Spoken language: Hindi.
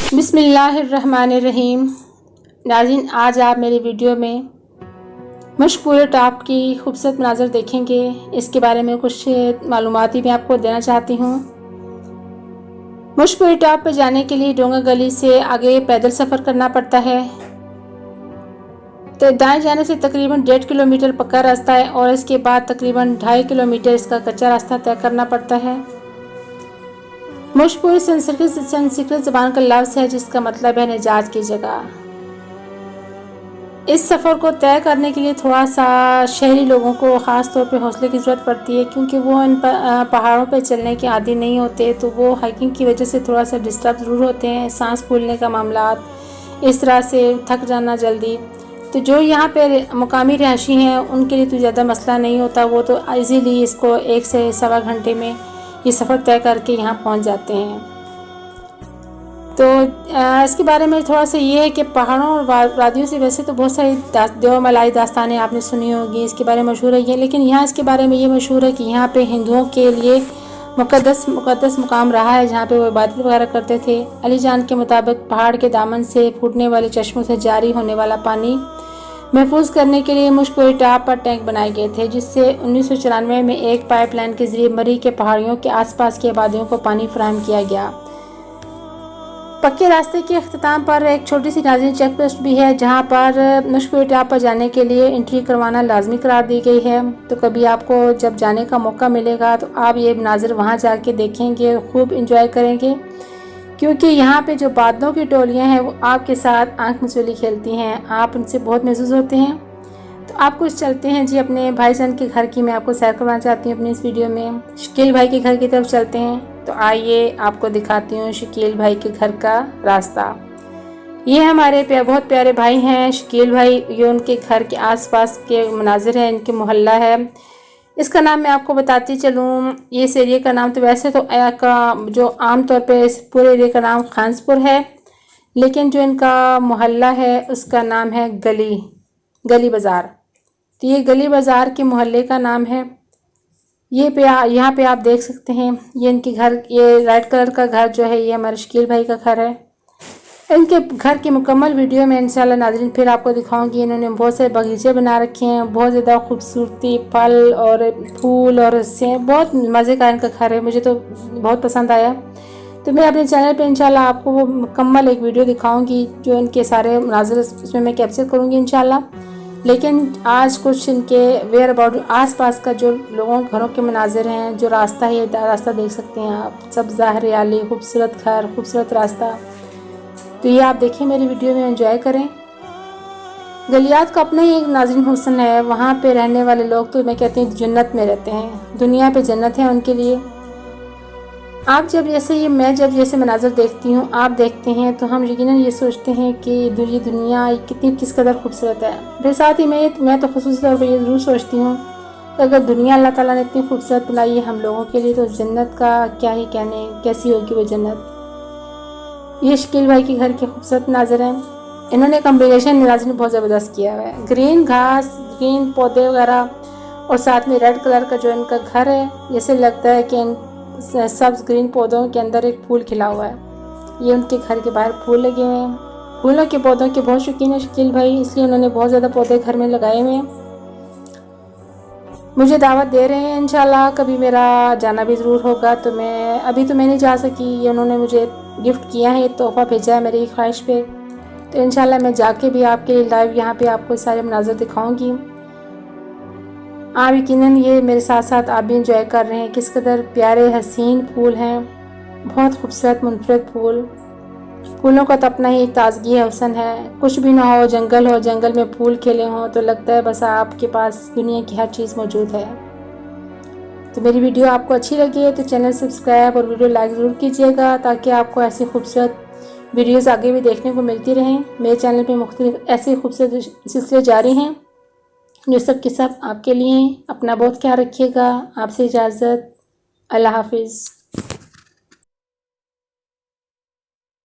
बिस्मिल्लाहिर्रहमानिर्रहीम। नाज़रीन, आज आप मेरी वीडियो में मशकूर टॉप की खूबसूरत मनाज़र देखेंगे। इसके बारे में कुछ मालूमात भी मैं आपको देना चाहती हूँ। मशकूर टॉप पर जाने के लिए डोंगर गली से आगे पैदल सफ़र करना पड़ता है। तो दाएं जाने से तकरीबन 1.5 किलोमीटर पक्का रास्ता है और इसके बाद तकरीबन 2.5 किलोमीटर इसका कच्चा रास्ता तय करना पड़ता है। मशकूर संस्कृत ज़बान का लफ्ज़ है जिसका मतलब है निजात की जगह। इस सफ़र को तय करने के लिए थोड़ा सा शहरी लोगों को ख़ास तौर पे हौसले की ज़रूरत पड़ती है, क्योंकि वो इन पहाड़ों पे चलने के आदी नहीं होते, तो वो हाइकिंग की वजह से थोड़ा सा डिस्टर्ब ज़रूर होते हैं। सांस फूलने का मामला, इस तरह से थक जाना जल्दी। तो जो यहाँ पे मुकामी रहायशी हैं उनके लिए तो ज़्यादा मसला नहीं होता, वो तो ईज़िली इसको 1 से सवा घंटे में ये सफ़र तय करके यहाँ पहुँच जाते हैं। तो इसके बारे में थोड़ा सा ये है कि पहाड़ों और वादियों से वैसे तो बहुत सारी देवमलाई दास्तानें आपने सुनी होगी, इसके बारे में मशहूर है ये, लेकिन यहाँ इसके बारे में ये मशहूर है कि यहाँ पे हिंदुओं के लिए मुक़द्दस मुकाम रहा है, जहाँ पे वो इबादत वगैरह करते थे। अली जान के मुताबिक पहाड़ के दामन से फूटने वाले चश्मों से जारी होने वाला पानी महफूज करने के लिए मशकूर टॉप पर टैंक बनाए गए थे, जिससे 1994 में एक पाइपलाइन के जरिए मरी के पहाड़ियों के आसपास की आबादियों को पानी फराहम किया गया। पक्के रास्ते के अख्ताम पर एक छोटी सी नाज़रीन चेक पोस्ट भी है, जहां पर मशकूर टॉप पर जाने के लिए एंट्री करवाना लाजमी करार दी गई है। तो कभी आपको जब जाने का मौका मिलेगा तो आप ये मनाज़र वहां जाके देखेंगे, खूब इंजॉय करेंगे, क्योंकि यहाँ पे जो बादलों की टोलियाँ हैं वो आपके साथ आंख मिचोली खेलती हैं, आप उनसे बहुत महसूस होते हैं। तो आप कुछ चलते हैं जी अपने भाईजान के घर की मैं आपको सैर करवाना चाहती हूँ अपनी इस वीडियो में। शकील भाई के घर की तरफ चलते हैं। तो आइए आपको दिखाती हूँ शकील भाई के घर का रास्ता। ये हमारे बहुत प्यारे भाई हैं शकील भाई, ये उनके घर के आसपास के मनाजिर हैं, इनके मोहल्ला है। इसका नाम मैं आपको बताती चलूँ, ये इस एरिया का नाम तो वैसे तो जो आम तौर पे इस पूरे एरिया का नाम खानसपुर है, लेकिन जो इनका मोहल्ला है उसका नाम है गली बाज़ार। तो ये गली बाज़ार के मोहल्ले का नाम है। यहाँ पे आप देख सकते हैं, ये इनके घर, ये रेड कलर का घर जो है ये हमारे शकील भाई का घर है। इनके घर की मुकम्मल वीडियो में इंशाल्लाह नाज़रीन फिर आपको दिखाऊंगी। इन्होंने बहुत से बगीचे बना रखे हैं, बहुत ज़्यादा खूबसूरती, फल और फूल और सेब, बहुत मज़े का इनका घर है, मुझे तो बहुत पसंद आया। तो मैं अपने चैनल पे इंशाल्लाह आपको वो मुकम्मल एक वीडियो दिखाऊंगी, जो इनके सारे मनाज़िर उसमें मैं कैप्चर करूँगी इंशाल्लाह। लेकिन आज कुछ इनके वेयर अबाउट आसपास का जो लोगों के घरों के मनाजिर हैं, जो रास्ता है, ये रास्ता देख सकते हैं आप, सब्ज़ा हरियाली, खूबसूरत घर, खूबसूरत रास्ता। तो ये आप देखें मेरी वीडियो में, एंजॉय करें। गलियात का अपना ही एक नाज़रीन हुस्न है, वहाँ पे रहने वाले लोग तो मैं कहती हूँ जन्नत में रहते हैं, दुनिया पे जन्नत है उनके लिए। आप जब जैसे मनाज़र देखती हूँ, आप देखते हैं, तो हम यकीनन ये सोचते हैं कि ये दुनिया कितनी किस कदर खूबसूरत है। फिर साथ ही मैं तो ख़ुसूसी तौर पर ये ज़रूर सोचती हूँ कि अगर दुनिया अल्लाह ताला ने इतनी खूबसूरत बनाई है हम लोगों के लिए, तो जन्नत का क्या ही कहने, कैसी होगी वो जन्नत। ये शकील भाई के घर के खूबसूरत मनाज़र हैं। इन्होंने कॉम्बिनेशन नाज़रीन बहुत ज़बरदस्त किया हुआ है, ग्रीन घास, ग्रीन पौधे वगैरह, और साथ में रेड कलर का जो इनका घर है, जैसे लगता है कि सब्ज़ ग्रीन पौधों के अंदर एक फूल खिला हुआ है। ये उनके घर के बाहर फूल लगे हुए हैं। फूलों के पौधों के बहुत शौकीन है शकील भाई, इसलिए उन्होंने बहुत ज़्यादा पौधे घर में लगाए हुए हैं। मुझे दावत दे रहे हैं, इंशाल्लाह कभी मेरा जाना भी ज़रूर होगा। तो अभी तो मैं नहीं जा सकी, ये उन्होंने मुझे गिफ्ट किया है, तोहफ़ा भेजा है मेरी ख्वाहिश पे। तो इंशाल्लाह मैं जाके भी आपके लिए लाइव यहाँ पे आपको सारे मनाज़र दिखाऊँगी। आप यकीनन ये मेरे साथ साथ आप भी इंजॉय कर रहे हैं, किस कदर प्यारे हसीन फूल हैं, बहुत खूबसूरत मुनफरद फूलों का तो अपना ही एक ताजगी है, हुस्न है। कुछ भी ना हो, जंगल में फूल खिले हों, तो लगता है बस आपके पास दुनिया की हर चीज़ मौजूद है। तो मेरी वीडियो आपको अच्छी लगी है तो चैनल सब्सक्राइब और वीडियो लाइक ज़रूर कीजिएगा, ताकि आपको ऐसी खूबसूरत वीडियोज़ आगे भी देखने को मिलती रहें। मेरे चैनल पर मुख्तलिफ ऐसे खूबसूरत सिलसिले जारी हैं जो सब के सब आपके लिए। अपना बहुत ख्याल रखिएगा। आपसे इजाज़त, अल्लाह हाफिज़।